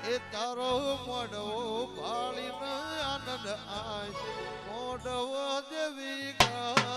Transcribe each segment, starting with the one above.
એ તારો મોઢવો ભાળીને આનંદ આય મોઢવો દેવી ગા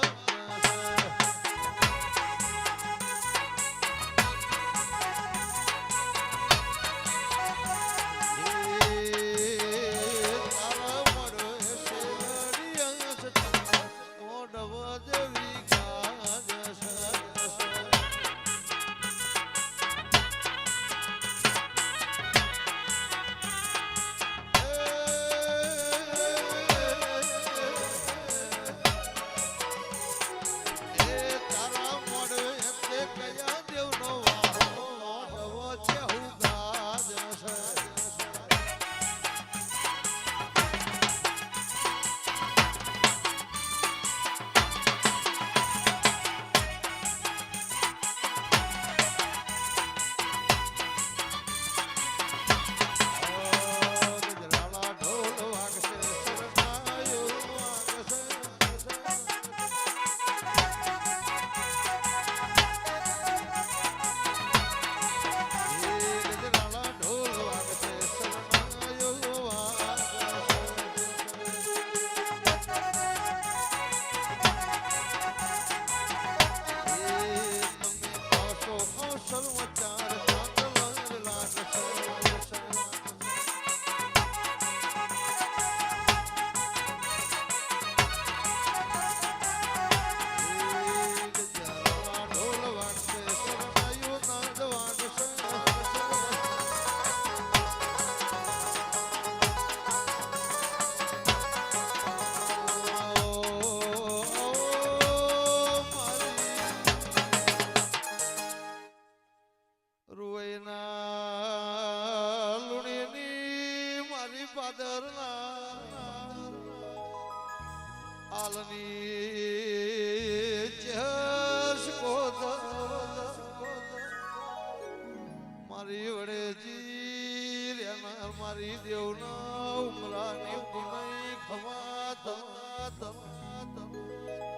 મારી વડેજી રેના મારી દેવના ઉમરાની પુનઈ ખમા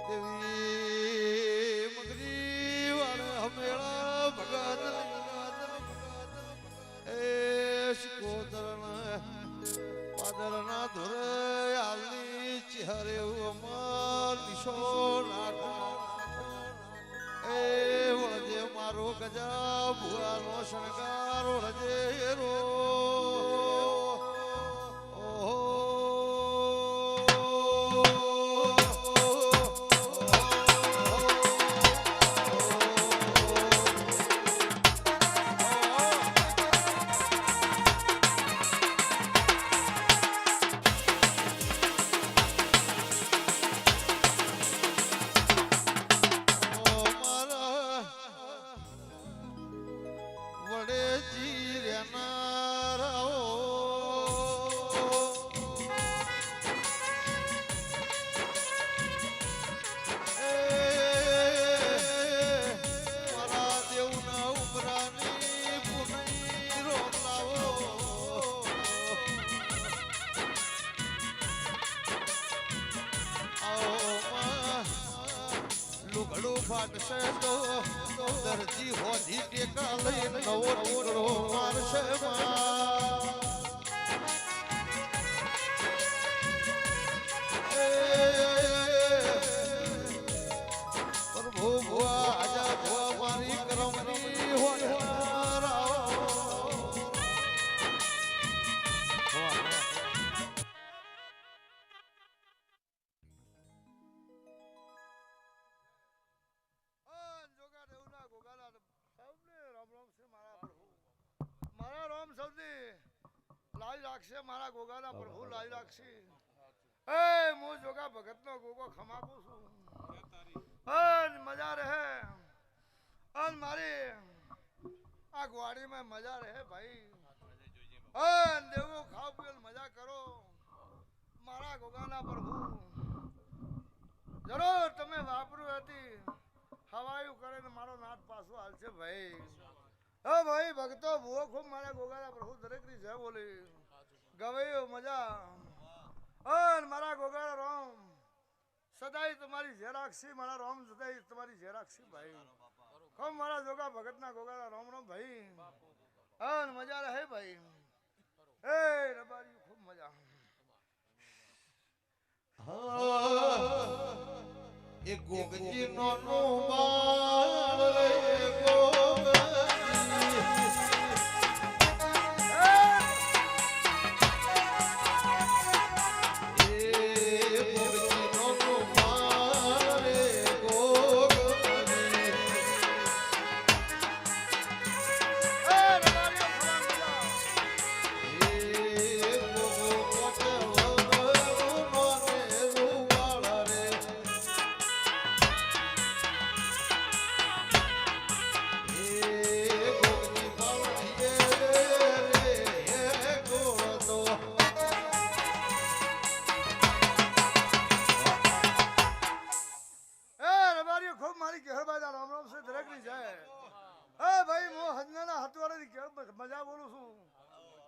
દેવી મગરી વાળે હમેળા ભગત એ શિકોદરના પાદરના ધોરે આલની ચહેરે અમર દિશો નાખા એ વળજે મારો ગજા ભુવાનો શણગાર વળજે રો ફાટશે તો દરજી હોધી ટેકા લઈને નવો ટીકડો મારશે પ્રભુ ભુવા આજા ભુવા મારી કરમની હોય મારા ગોગાના પ્રભુ લાવી રાખશે એ હું જોગા ભગતનો ગોગો ખમાપું છું અન મજા રહે અન મારી આ ગ્વાડીમાં મજા રહે ભાઈ અન દેવો ખાવ પીલ મજા કરો મારા ગોગાના પ્રભુ જરૂર તમે વાપરું હતી હવાયું કરે ને મારો નાથ પાછો હાલશે ભાઈ હે ભાઈ ભક્તો ભૂવો ખૂબ મારા ગોગાના પ્રભુ દરેક ની જય બોલી ગવાયો મજા અન મારા ગોગાના રામ સદાય તમારી જે રાખશી મારા રામ સદાય તમારી જે રાખશી ભાઈ ખમ મારા જોગા ભગતના ગોગાના રામ રામ ભાઈ અન મજા રહે ભાઈ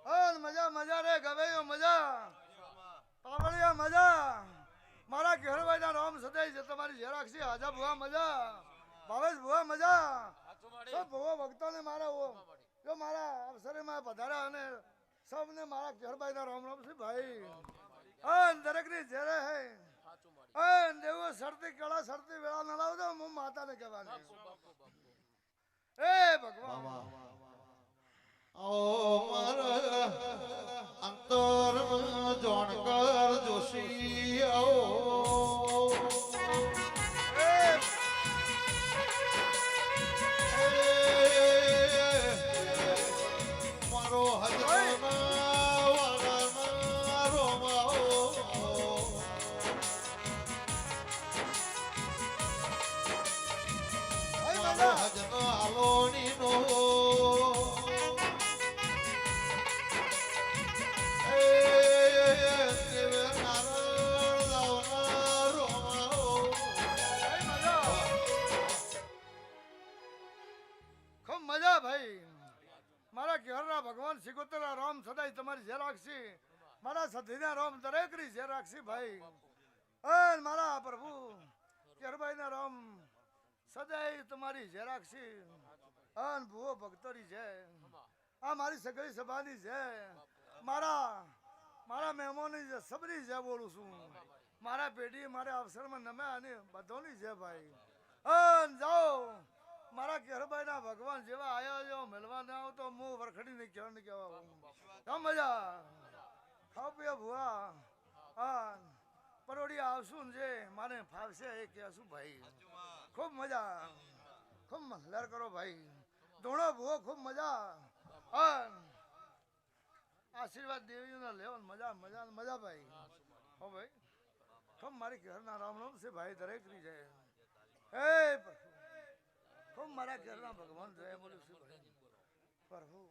અન મજા મજા રે ગવેયો મજા પાવળિયા મજા મારા ઘેરવાઈના રામ સદાય છે તમારી ઝેરાક્ષી હાજા ભુવા મજા ભાવેશ ભુવા મજા સબ ભુવા ભક્તોને મારા જો મારા અવસરેમાં પધાર્યા અને સૌને મારા ઘેરભાઈના રામ રામ છે ભાઈ અન દરેકની ઝેરે હે અન દેવો શરતી કળા શરતી વેળા ન લાવજો હું માતાને કહેવાની એ ભગવાન ઓ મારા અંતર જોણકર જોશી આવો મારો હજના વાળાના રોમાઓ મારો હજનો હાલોની નો મજા ભાઈ મારા ઘેરના ભગવાન સિકોતરા રામ સદાય તમારી જે રાખશી મારા સધીના રામ દરેકની જે રાખશી ભાઈ અન મારા પ્રભુ કેરભાઈના રામ સદાય તમારી જે રાખશી અન ભુવો ભક્તોની છે આ મારી સગળી સભાની છે મારા મહેમાનની છે સબરી છે બોલું છું મારા પેઢી મારા અવસરમાં નમે અને બધોની છે ભાઈ અન જાઓ મારા કેરભાઈના ભગવાન જેવા આયા જો મળવા ના આવો તો હું વરખડીને કહેવા મજા ખાવ પીવા ભુવા હા પરોડિયા આવશું ને જે મારે ફાવશે એ કહેશું ભાઈ ખૂબ મજા ખૂબ લહેર કરો ભાઈ ધોણો ભુવો ખૂબ મજા હા આશીર્વાદ દેવીઓના લેવાનું મજા મજા મજા ભાઈ હો ભાઈ ખૂબ મારી ઘરના રામ રામ છે ભાઈ દરેક ની જય હે ખૂબ મારા ઘરના ભગવાન જય બોલું છું પ્રભુ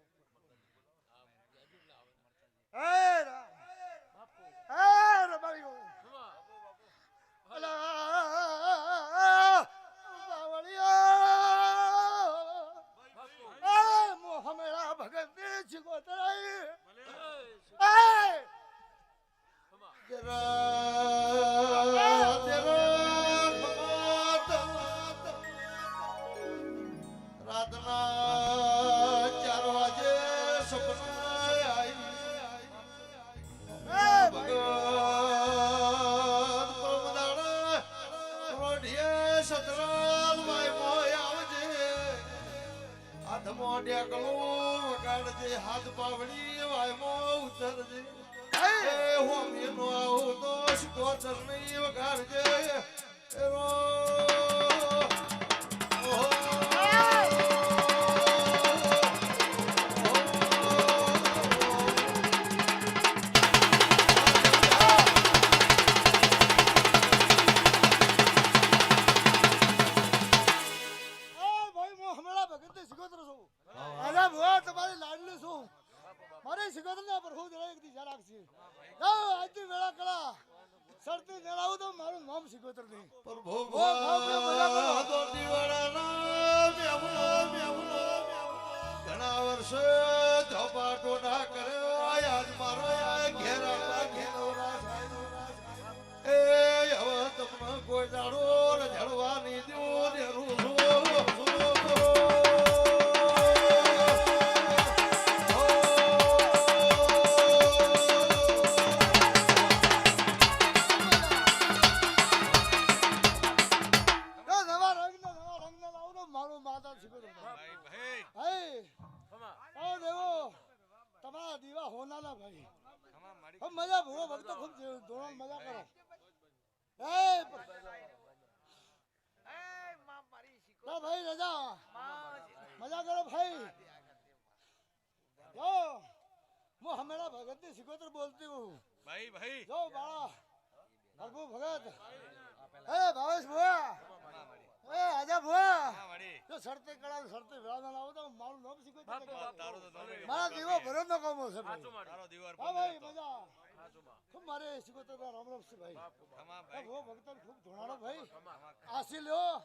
હે રામ હે રબારીઓ અલા બાવળિયા મોહમેરા ભગત ચિકોતરાઈ એ રાતના 4 વાગે સપના આવી સતરાલ ભાઈ મોય આવજે હાથમાં ડેકલું વગાડજે હાથ પાવડી વાયમાં ઉતરજે એ હોમીનો આવું તો શિકોતર નહીં વગાડજે એવો ઘણા વર્ષે ધપાટો ના કર્યો આજ મારો ઘેરા એ હવે તમને કોઈ દાડો રજડવાની દો મજા ભૂવો ભક્તો ખૂબ ધોરણ મજા કરો ભાઈ રજા મજા કરો ભાઈ જો હું હમેરા ભગત ની સિકોતર બોલતી હું ભાઈ જો બાળા પ્રભુ ભગત હે ભાવેશ ભુવા એ આજા ભુવા જો શરતે કળા શરતે વેળા લાવો તો મારું નામ સિકોતર મારા દીવો ભરત નો કામો છે હા ભાઈ મજા ખૂબ મારે સિકોતર રામ રામ છે ભાઈ ભગત ખૂબ ધોણાડો ભાઈ આશી લ્યો